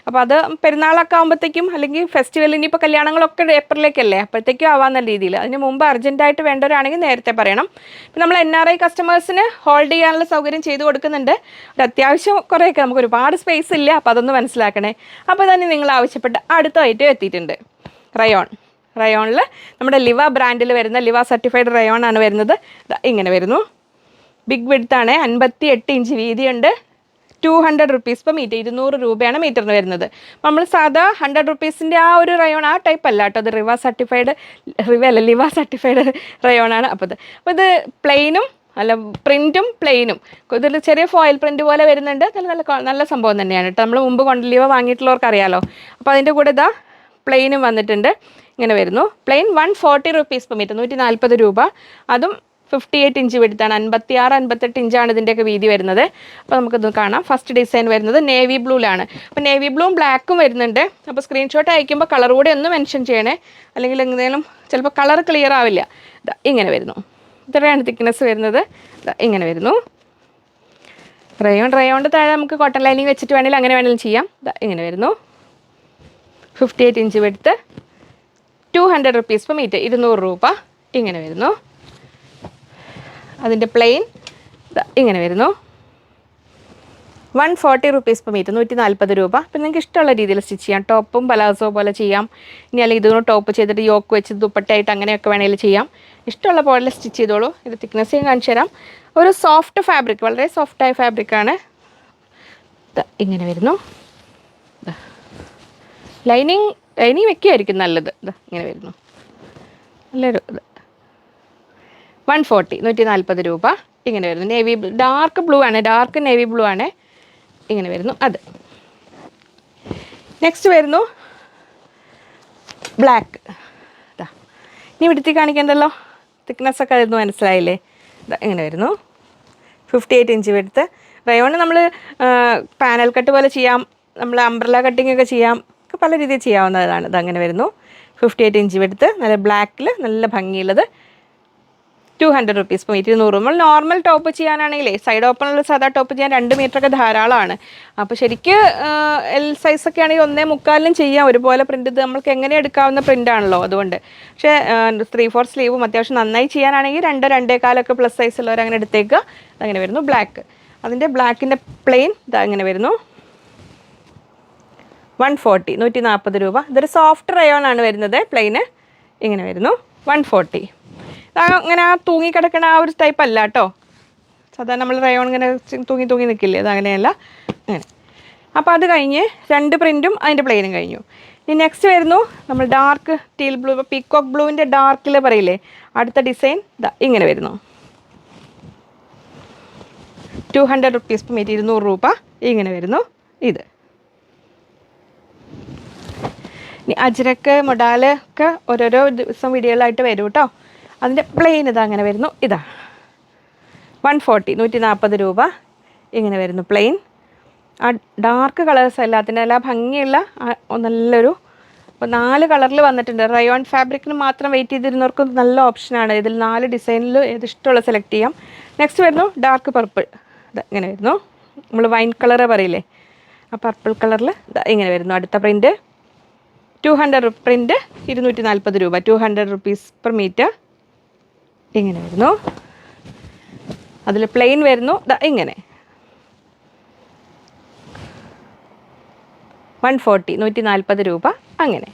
അപ്പോൾ അത് പെരുന്നാളൊക്കെ ആകുമ്പോഴത്തേക്കും, അല്ലെങ്കിൽ ഫെസ്റ്റിവൽ, ഇനിയിപ്പോൾ കല്യാണങ്ങളൊക്കെ ഏപ്രിലേക്കല്ലേ, അപ്പോഴത്തേക്കും ആവാമെന്ന രീതിയിൽ. അതിന് മുമ്പ് അർജൻറ്റായിട്ട് വേണ്ടവരാണെങ്കിൽ നേരത്തെ പറയണം. ഇപ്പം നമ്മൾ NRI കസ്റ്റമേഴ്സിന് ഹോൾഡ് ചെയ്യാനുള്ള സൗകര്യം ചെയ്തു കൊടുക്കുന്നുണ്ട്. ഒരു അത്യാവശ്യം കുറേയൊക്കെ, നമുക്ക് ഒരുപാട് സ്പേസ് ഇല്ല, അപ്പോൾ അതൊന്ന് മനസ്സിലാക്കണേ. അപ്പോൾ തന്നെ നിങ്ങൾ ആവശ്യപ്പെട്ട അടുത്ത ഐറ്റം എത്തിയിട്ടുണ്ട്. റയോണിൽ നമ്മുടെ ലിവ ബ്രാൻഡിൽ വരുന്ന ലിവ സർട്ടിഫൈഡ് റയോൺ ആണ് വരുന്നത്. ഇങ്ങനെ വരുന്നു. ബിഗ് വിഡ്ത്താണ്, 58 ഇഞ്ച് വീതിയുണ്ട്. 200 റുപ്പീസ് പെർ മീറ്റർ, 200 രൂപയാണ് മീറ്ററിന് വരുന്നത്. നമ്മൾ സാധാ 100 റുപ്പീസിൻ്റെ ആ ഒരു റയോൺ ആ ടൈപ്പ് അല്ല കേട്ടോ. അത് ലിവ സർട്ടിഫൈഡ് റയോണാണ്. അപ്പോൾ ഇത് പ്ലെയിനും അല്ല, പ്രിൻറ്റും പ്ലെയിനും, ഇതിൽ ചെറിയ ഫോയിൽ പ്രിൻറ്റ് പോലെ വരുന്നുണ്ട്. നല്ല സംഭവം തന്നെയാണ് കേട്ടോ. നമ്മൾ മുമ്പ് ലിവ വാങ്ങിയിട്ടുള്ളവർക്ക് അറിയാമല്ലോ. അപ്പോൾ അതിൻ്റെ കൂടെ ഇതാ പ്ലെയിനും വന്നിട്ടുണ്ട്. ഇങ്ങനെ വരുന്നു. പ്ലെയിൻ 140 റുപ്പീസ് പെർ മീറ്റർ, 140 രൂപ. അതും 58 ഇഞ്ച് വെടുത്താണ്. 56, 58 ഇഞ്ചാണ് ഇതിൻ്റെയൊക്കെ വീതി വരുന്നത്. അപ്പോൾ നമുക്കിത് കാണാം. ഫസ്റ്റ് ഡിസൈൻ വരുന്നത് നേവി ബ്ലൂവിലാണ്. അപ്പോൾ നേവി ബ്ലൂവും ബ്ലാക്കും വരുന്നുണ്ട്. അപ്പോൾ സ്ക്രീൻഷോട്ട് അയക്കുമ്പോൾ കളർ കൂടെ ഒന്ന് മെൻഷൻ ചെയ്യണേ, അല്ലെങ്കിൽ എന്തെങ്കിലും ചിലപ്പോൾ കളർ ക്ലിയർ ആവില്ല. ഇങ്ങനെ വരുന്നു. ഇത്രയാണ് തിക്നെസ് വരുന്നത്. ഇങ്ങനെ വരുന്നു. റയോണിൻ്റെ താഴെ നമുക്ക് കോട്ടൺ ലൈനിങ് വെച്ചിട്ട് വേണമെങ്കിൽ അങ്ങനെ വേണമെങ്കിലും ചെയ്യാം. ഇങ്ങനെ വരുന്നു. 58 ഇഞ്ച് വെടുത്ത്, 200 റുപ്പീസ് പെർ മീറ്റർ, 200 രൂപ. ഇങ്ങനെ വരുന്നു. അതിൻ്റെ പ്ലെയിൻ ഇങ്ങനെ വരുന്നു. 140 റുപ്പീസ് പെർ മീറ്റർ, 140 രൂപ. അപ്പം നിങ്ങൾക്ക് ഇഷ്ടമുള്ള രീതിയിൽ സ്റ്റിച്ച് ചെയ്യാം. ടോപ്പും പലാസോ പോലെ ചെയ്യാം. ഇനി അല്ലെങ്കിൽ ഇതൊന്ന് ടോപ്പ് ചെയ്തിട്ട് യോക്ക് വെച്ച് ദുപ്പട്ടയായിട്ട് അങ്ങനെയൊക്കെ വേണമെങ്കിൽ ചെയ്യാം. ഇഷ്ടമുള്ള പോലെ സ്റ്റിച്ച് ചെയ്തോളൂ. ഇത് തിക്നെസ് ഞാൻ കാണിച്ചു തരാം. ഒരു സോഫ്റ്റ് ഫാബ്രിക്, വളരെ സോഫ്റ്റായ ഫാബ്രിക്കാണ്. ഇങ്ങനെ വരുന്നു. ലൈനിങ് വെക്കുകയായിരിക്കും നല്ലത്. ഇങ്ങനെ വരുന്നു. നല്ലൊരു 140, 140 രൂപ. ഇങ്ങനെ വരുന്നു. നേവി ഡാർക്ക് ബ്ലൂ ആണ്, ഡാർക്ക് നേവി ബ്ലൂ ആണ്. ഇങ്ങനെ വരുന്നു. അത് നെക്സ്റ്റ് വരുന്നു ബ്ലാക്ക്. ഇനി വിടുത്തി കാണിക്കണ്ടല്ലോ, തിക്നെസ്സൊക്കെ അതൊന്ന് മനസ്സിലായില്ലേ? ഇങ്ങനെ വരുന്നു. 58 ഇഞ്ച് വെടുത്ത്. റയോണ് നമ്മൾ പാനൽ കട്ട് പോലെ ചെയ്യാം, നമ്മൾ അംബ്രല കട്ടിംഗ് ഒക്കെ ചെയ്യാം, പല രീതിയിൽ ചെയ്യാവുന്നതാണ്. ഇതങ്ങനെ വരുന്നു. 58 ഇഞ്ച് വെടുത്ത്, നല്ല ബ്ലാക്കിൽ നല്ല ഭംഗിയുള്ളത്. 200 റുപ്പീസ് പെർ മീറ്റർ, 200. നമ്മൾ നോർമൽ ടോപ്പ് ചെയ്യാനാണെങ്കിലേ, സൈഡ് ഓപ്പണുള്ള സാധാ ടോപ്പ് ചെയ്യാൻ 2 മീറ്ററൊക്കെ ധാരാളമാണ്. അപ്പോൾ ശരിക്ക് L സൈസൊക്കെ ആണെങ്കിൽ 1.25 ചെയ്യാം ഒരുപോലെ പ്രിൻ്റ്. ഇത് നമ്മൾക്ക് എങ്ങനെ എടുക്കാവുന്ന പ്രിൻ്റാണല്ലോ, അതുകൊണ്ട്. പക്ഷേ 3/4 സ്ലീവും അത്യാവശ്യം നന്നായി ചെയ്യാനാണെങ്കിൽ 2, 2.25 പ്ലസ് സൈസുള്ളവർ അങ്ങനെ എടുത്തേക്കുക. അങ്ങനെ വരുന്നു ബ്ലാക്ക്. അതിൻ്റെ ബ്ലാക്കിൻ്റെ പ്ലെയിൻ ഇങ്ങനെ വരുന്നു. 140, 140 രൂപ. ഇതൊരു സോഫ്റ്റ് റയോൺ ആണ് വരുന്നത്. പ്ലെയിന് ഇങ്ങനെ വരുന്നു. 140. അങ്ങനെ ആ തൂങ്ങിക്കിടക്കണ ആ ഒരു ടൈപ്പ് അല്ല കേട്ടോ. സാധാരണ നമ്മൾ റയോൺ ഇങ്ങനെ തൂങ്ങി നിൽക്കില്ലേ, അതങ്ങനെയല്ല. അങ്ങനെ. അപ്പോൾ അത് കഴിഞ്ഞ് 2 പ്രിൻറ്റും അതിൻ്റെ പ്ലെയിനും കഴിഞ്ഞു. ഇനി നെക്സ്റ്റ് വരുന്നു നമ്മൾ ഡാർക്ക് ടീൽ ബ്ലൂ, പീക്കോക്ക് ബ്ലൂവിൻ്റെ ഡാർക്കിൽ പറയില്ലേ, അടുത്ത ഡിസൈൻ ഇങ്ങനെ വരുന്നു. 200 റുപ്പീസ് പെർ മീറ്റർ, 200 രൂപ. ഇങ്ങനെ വരുന്നു. ഇത് ഇനി അജ്രക്ക് മൊഡാല് ഒക്കെ ഓരോരോ ദിവസം വീഡിയോകളായിട്ട് വരും കേട്ടോ. അതിൻ്റെ പ്ലെയിൻ അങ്ങനെ വരുന്നു. 140, 140 രൂപ. ഇങ്ങനെ വരുന്നു പ്ലെയിൻ. ആ ഡാർക്ക് കളേഴ്സ് എല്ലാത്തിൻ്റെ എല്ലാ ഭംഗിയുള്ള നല്ലൊരു 4 കളറിൽ വന്നിട്ടുണ്ട്. റയോൺ ഫാബ്രിക്കിന് മാത്രം വെയിറ്റ് ചെയ്തിരുന്നവർക്ക് നല്ല ഓപ്ഷനാണ്. ഇതിൽ 4 ഡിസൈനിൽ ഏത് ഇഷ്ടമുള്ള സെലക്ട് ചെയ്യാം. നെക്സ്റ്റ് വരുന്നു ഡാർക്ക് പർപ്പിൾ. ഇങ്ങനെ വരുന്നു. നമ്മൾ വൈൻ കളറ് പറയില്ലേ, ആ പർപ്പിൾ കളറിൽ ഇങ്ങനെ വരുന്നു. അടുത്ത പ്രിൻറ്റ് 200 പ്രിൻറ്റ്, 240 രൂപ, 200 റുപ്പീസ് പെർ മീറ്റർ. ഇങ്ങനെ വരുന്നു. അതിൽ പ്ലെയിൻ വരുന്നു ഇങ്ങനെ 140 140 രൂപ അങ്ങനെ.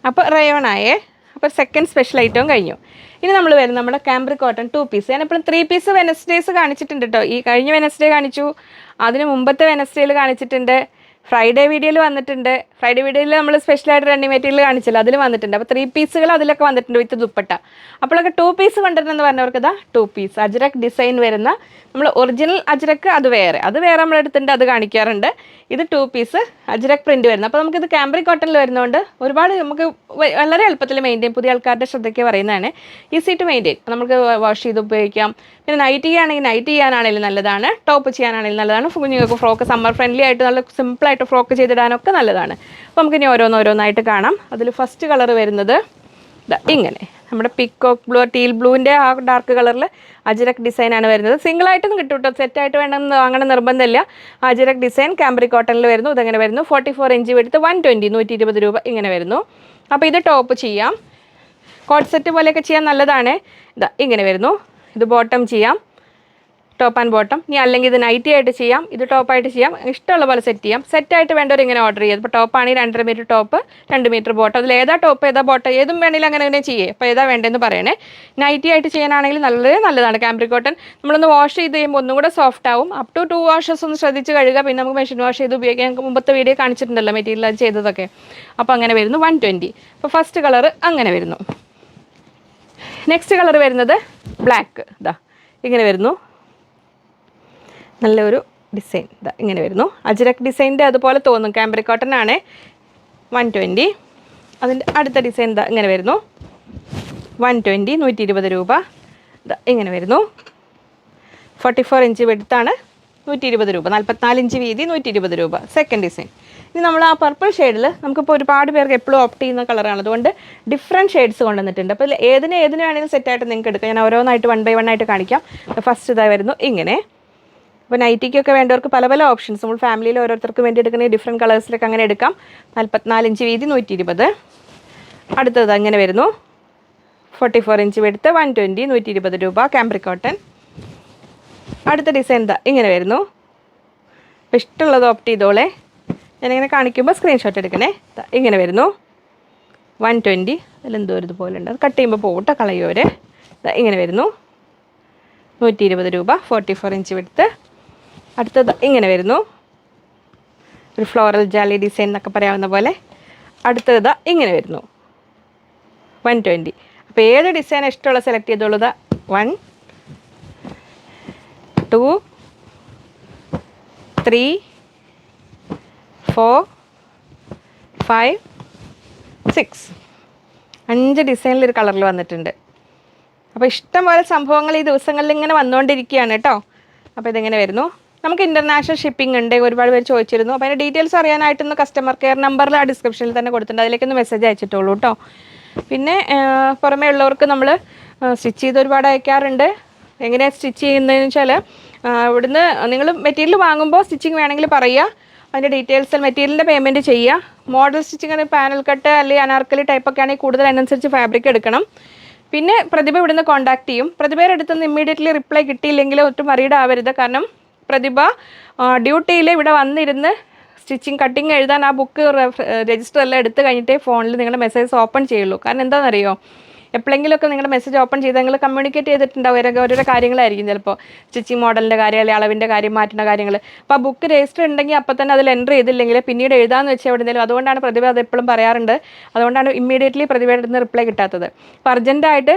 അപ്പോൾ റയോണായേ. അപ്പോൾ സെക്കൻഡ് സ്പെഷ്യൽ ഐറ്റവും കഴിഞ്ഞു. ഇനി നമ്മൾ വരുന്നത് നമ്മുടെ കാംബ്രിക് കോട്ടൺ 2 പീസ്. ഞാനെപ്പോഴും 3 പീസ് വെനസ്ഡേസ് കാണിച്ചിട്ടുണ്ട് കേട്ടോ. ഈ കഴിഞ്ഞ വെനസ്ഡേ കാണിച്ചു, അതിന് മുമ്പത്തെ വെനസ്ഡേയിൽ കാണിച്ചിട്ടുണ്ട്, ഫ്രൈഡേ വീഡിയോയിൽ വന്നിട്ടുണ്ട്. ഫ്രൈഡേ വീഡിയോയിൽ നമ്മൾ സ്പെഷ്യലായിട്ട് റണ്ണിങ് മെറ്റീരിയൽ കാണിച്ചില്ല, അതിൽ വന്നിട്ടുണ്ട്. അപ്പോൾ 3 പീസുകൾ അതിലൊക്കെ വന്നിട്ടുണ്ട് വിത്ത് ദുപ്പട്ട. അപ്പോഴൊക്കെ 2 പീസ് കൊണ്ടുവരണമെന്ന് പറഞ്ഞവർക്ക് 2 പീസ് അജ്രക് ഡിസൈൻ വരുന്ന നമ്മൾ ഒറിജിനൽ അജ്രക്ക് അത് വേറെ നമ്മൾ എടുത്തിട്ടുണ്ട്, അത് കാണിക്കാറുണ്ട്. ഇത് 2 പീസ് അജ്രക് പ്രിൻറ്റ് വരുന്നത്. അപ്പോൾ നമുക്കിത് കാംബ്രിക് കോട്ടണിൽ വരുന്നതുകൊണ്ട് ഒരുപാട് നമുക്ക് വളരെ എളുപ്പത്തിൽ മെയിൻറ്റെയിൻ, പുതിയ ആൾക്കാരുടെ ശ്രദ്ധയ്ക്ക് പറയുന്നതാണ്, ഈസി ടു മെയിൻറ്റെയിൻ. നമുക്ക് വാഷ് ചെയ്ത് ഉപയോഗിക്കാം. പിന്നെ നൈറ്റ് ചെയ്യുകയാണെങ്കിൽ നൈറ്റ് ചെയ്യാനാണെങ്കിലും നല്ലതാണ്, ടോപ്പ് ചെയ്യാനാണെങ്കിലും നല്ലതാണ്, കുഞ്ഞുങ്ങൾക്ക് ഫ്രോക്ക് സമ്മർ ഫ്രണ്ട്ലി ആയിട്ട് നല്ല സിമ്പിളായിട്ട് ഫ്രോക്ക് ചെയ്തിടാനൊക്കെ നല്ലതാണ്. അപ്പോൾ നമുക്കിനി ഓരോന്നോരോന്നായിട്ട് കാണാം. അതിൽ ഫസ്റ്റ് കളർ വരുന്നത് ഇങ്ങനെ നമ്മുടെ പിക്കോക്ക് ബ്ലൂ, ടീൽ ബ്ലൂവിൻ്റെ ആ ഡാർക്ക് കളറിൽ അജ്രക് ഡിസൈനാണ് വരുന്നത്. സിംഗിളായിട്ടൊന്നും കിട്ടും കേട്ടോ, സെറ്റായിട്ട് വേണമെന്ന് അങ്ങനെ നിർബന്ധമില്ല. അജ്രക് ഡിസൈൻ കാംബ്രിക് കോട്ടണിൽ വരുന്നു. ഇതെങ്ങനെ വരുന്നു 44 ഇഞ്ച് എടുത്ത് 120 120 രൂപ ഇങ്ങനെ വരുന്നു. അപ്പോൾ ഇത് ടോപ്പ് ചെയ്യാം, കോട്ട് സെറ്റ് പോലെയൊക്കെ ചെയ്യാൻ നല്ലതാണ്. ഇങ്ങനെ വരുന്നു. ഇത് ബോട്ടം ചെയ്യാം, ടോപ്പ് ആൻഡ് ബോട്ടം. ഇനി അല്ലെങ്കിൽ ഇത് നൈറ്റി ആയിട്ട് ചെയ്യാം, ഇത് ടോപ്പായിട്ട് ചെയ്യാം, ഇഷ്ടമുള്ള പോലെ സെറ്റ് ചെയ്യാം. സെറ്റായിട്ട് വേണ്ടവർ ഇങ്ങനെ ഓർഡർ ചെയ്യാം. ഇപ്പോൾ ടോപ്പാണെങ്കിൽ 2.5 മീറ്റർ ടോപ്പ്, 2 മീറ്റർ ബോട്ടം. അതിൽ ഏതാ ടോപ്പ് ഏതാ ബോട്ടം ഏതും വേണമെങ്കിൽ അങ്ങനെ ചെയ്യേ. അപ്പോൾ ഏതാ വേണ്ടതെന്ന് പറയണേ. നൈറ്റി ആയിട്ട് ചെയ്യാനാണെങ്കിൽ നല്ലതാണ് കാംബ്രിക് കോട്ടൺ. നമ്മളൊന്ന് വാഷ് ചെയ്ത് കഴിയുമ്പോൾ ഒന്നും കൂടെ സോഫ്റ്റ് ആവും. അപ് ടു 2 വാഷസ് ഒന്ന് ശ്രദ്ധിച്ച് കഴുകുക. പിന്നെ നമുക്ക് മെഷീൻ വാഷ് ചെയ്ത് ഉപയോഗിക്കാൻ. ഞങ്ങൾക്ക് മുമ്പത്തെ വീഡിയോ കാണിച്ചിട്ടുണ്ടല്ലോ മെറ്റീരിയൽ അത് ചെയ്തതൊക്കെ. അപ്പോൾ അങ്ങനെ വരുന്നു 120. അപ്പോൾ ഫസ്റ്റ് കളർ അങ്ങനെ വരുന്നു. നെക്സ്റ്റ് കളർ വരുന്നത് ബ്ലാക്ക്. ഇങ്ങനെ വരുന്നു, നല്ലൊരു ഡിസൈൻ. ഇങ്ങനെ വരുന്നു. അജ്രക് ഡിസൈൻ്റെ അതുപോലെ തോന്നും, കാംബ്രിക് കോട്ടൺ ആണ്. 120. അതിൻ്റെ അടുത്ത ഡിസൈൻ ഇങ്ങനെ വരുന്നു 120 120 രൂപ. ഇങ്ങനെ വരുന്നു. 44 ഇഞ്ച് വെടുത്താണ് 120 രൂപ. 44 ഇഞ്ച് വീതി 120 രൂപ. Second design. ഇനി നമ്മൾ ആ പർപ്പിൾ ഷെയ്ഡിൽ നമുക്കിപ്പോൾ ഒരുപാട് പേർക്ക് എപ്പോഴും ഓപ്റ്റ് ചെയ്യുന്ന കളറാണ്, അതുകൊണ്ട് ഡിഫറെൻറ്റ് ഷെയ്ഡ്സ് കൊണ്ടുവന്നിട്ടുണ്ട്. അപ്പോൾ ഏതിന് വേണമെങ്കിലും സെറ്റായിട്ട് നിങ്ങൾക്ക് എടുക്കാം. ഞാൻ ഓരോന്നായിട്ട് 1 ബൈ 1 ആയിട്ട് കാണിക്കാം. ഫസ്റ്റ് ഇതായി വരുന്നു ഇങ്ങനെ. അപ്പോൾ നൈറ്റിക്കൊക്കെ വേണ്ടവർക്ക് പല പല ഓപ്ഷൻസ്, നമ്മൾ ഫാമിലിയിൽ ഓരോരുത്തർക്ക് വേണ്ടി എടുക്കണമെങ്കിൽ ഡിഫറെൻറ്റ് കളേഴ്സിലൊക്കെ അങ്ങനെ എടുക്കാം. 44 ഇഞ്ച് വീതി 120. അടുത്തത് അങ്ങനെ വരുന്നു 44 ഇഞ്ച് എടുത്ത് 120 120 രൂപ കാംബ്രിക് കോട്ടൺ. അടുത്ത ഡിസൈൻ ഇങ്ങനെ വരുന്നു. അപ്പോൾ ഇഷ്ടമുള്ളത് ഓപ്റ്റ് ചെയ്തോളെ. ഞാനിങ്ങനെ കാണിക്കുമ്പോൾ സ്ക്രീൻഷോട്ട് എടുക്കണേ. ഇങ്ങനെ വരുന്നു 120. അതിലെന്തോ ഒരു ഇതുപോലെ ഉണ്ട്, അത് കട്ട് ചെയ്യുമ്പോൾ പോകട്ടെ, കളയോര്. ഇങ്ങനെ വരുന്നു 120 രൂപ. 44 ഇഞ്ച് എടുത്ത്. അടുത്തത് ഇങ്ങനെ വരുന്നു, ഒരു ഫ്ലോറൽ ജാലി ഡിസൈൻ എന്നൊക്കെ പറയാവുന്ന പോലെ. അടുത്തത് ഇങ്ങനെ വരുന്നു 120. അപ്പോൾ ഏത് ഡിസൈൻ ഇഷ്ടമുള്ള സെലക്ട് ചെയ്തോളൂ. 1 2 3 4 5 6 5 ഡിസൈനിലൊരു കളറിൽ വന്നിട്ടുണ്ട്. അപ്പോൾ ഇഷ്ടംപോലെ സംഭവങ്ങൾ ഈ ദിവസങ്ങളിൽ ഇങ്ങനെ വന്നുകൊണ്ടിരിക്കുകയാണ് കേട്ടോ. അപ്പോൾ ഇതിങ്ങനെ വരുന്നു. നമുക്ക് ഇൻ്റർനാഷണൽ ഷിപ്പിംഗ് ഉണ്ട്, ഒരുപാട് പേര് ചോദിച്ചിരുന്നു. അപ്പോൾ അതിൻ്റെ ഡീറ്റെയിൽസ് അറിയാനായിട്ടൊന്ന് കസ്റ്റമർ കെയർ നമ്പറിൽ ആ ഡിസ്ക്രിപ്ഷനിൽ തന്നെ കൊടുത്തിട്ടുണ്ട്, അതിലേക്കൊന്ന് മെസ്സേജ് അയച്ചിട്ടുള്ളൂ കേട്ടോ. പിന്നെ പുറമേ ഉള്ളവർക്ക് നമ്മൾ സ്റ്റിച്ച് ചെയ്ത് ഒരുപാട് അയക്കാറുണ്ട്. എങ്ങനെയാണ് സ്റ്റിച്ച് ചെയ്യുന്നതെന്ന് വെച്ചാൽ ഇവിടുന്ന് നിങ്ങൾ മെറ്റീരിയൽ വാങ്ങുമ്പോൾ സ്റ്റിച്ചിങ് വേണമെങ്കിൽ പറയുക, അതിൻ്റെ ഡീറ്റെയിൽസ് മെറ്റീരിയലിൻ്റെ പേയ്മെൻറ്റ് ചെയ്യുക. മോഡൽ സ്റ്റിച്ചിങ് പാനൽ കട്ട് അല്ലെങ്കിൽ അനാർക്കലി ടൈപ്പൊക്കെ ആണെങ്കിൽ കൂടുതൽ അതിനനുസരിച്ച് ഫാബ്രിക് എടുക്കണം. പിന്നെ പ്രതിഭ ഇവിടുന്ന് കോൺടാക്ട് ചെയ്യും. പ്രതിഭയുടെ അടുത്ത് നിന്ന് ഇമ്മീഡിയറ്റ്ലി റിപ്ലൈ കിട്ടിയില്ലെങ്കിൽ ഒട്ടും വറീഡ് ആവരുത്. കാരണം പ്രതിഭ ഡ്യൂട്ടിയിൽ ഇവിടെ വന്നിരുന്ന് സ്റ്റിച്ചിങ് കട്ടിങ് എഴുതാൻ ആ ബുക്ക് രജിസ്റ്റർ എല്ലാം എടുത്ത് കഴിഞ്ഞിട്ടേ ഫോണിൽ നിങ്ങളുടെ മെസ്സേജ് ഓപ്പൺ ചെയ്യുള്ളൂ. കാരണം എന്താണെന്നറിയോ, എപ്പോഴെങ്കിലുമൊക്കെ നിങ്ങളുടെ മെസ്സേജ് ഓപ്പൺ ചെയ്ത് നിങ്ങൾ കമ്മ്യൂണിക്കേറ്റ് ചെയ്തിട്ടുണ്ടാവും ഓരോരോ കാര്യങ്ങളായിരിക്കും, ചിലപ്പോൾ സ്റ്റിച്ചിങ് മോഡലിൻ്റെ കാര്യം അല്ലെങ്കിൽ അളവിൻ്റെ കാര്യം, മാറ്റുന്ന കാര്യങ്ങൾ. അപ്പോൾ ആ ബുക്ക് രജിസ്റ്റർ ഉണ്ടെങ്കിൽ അപ്പോൾ തന്നെ അതിൽ എൻ്റർ ചെയ്തില്ലെങ്കിൽ പിന്നീട് എഴുതാമെന്ന് വെച്ചാൽ എവിടെയെങ്കിലും. അതുകൊണ്ടാണ് പ്രതിഭ അത് എപ്പോഴും പറയാറുണ്ട്. അതുകൊണ്ടാണ് ഇമ്മീഡിയറ്റ്ലി പ്രതിഭയുടെ അടുത്ത് റിപ്ലൈ കിട്ടാത്തത്. അപ്പോൾ അർജൻറ്റായിട്ട്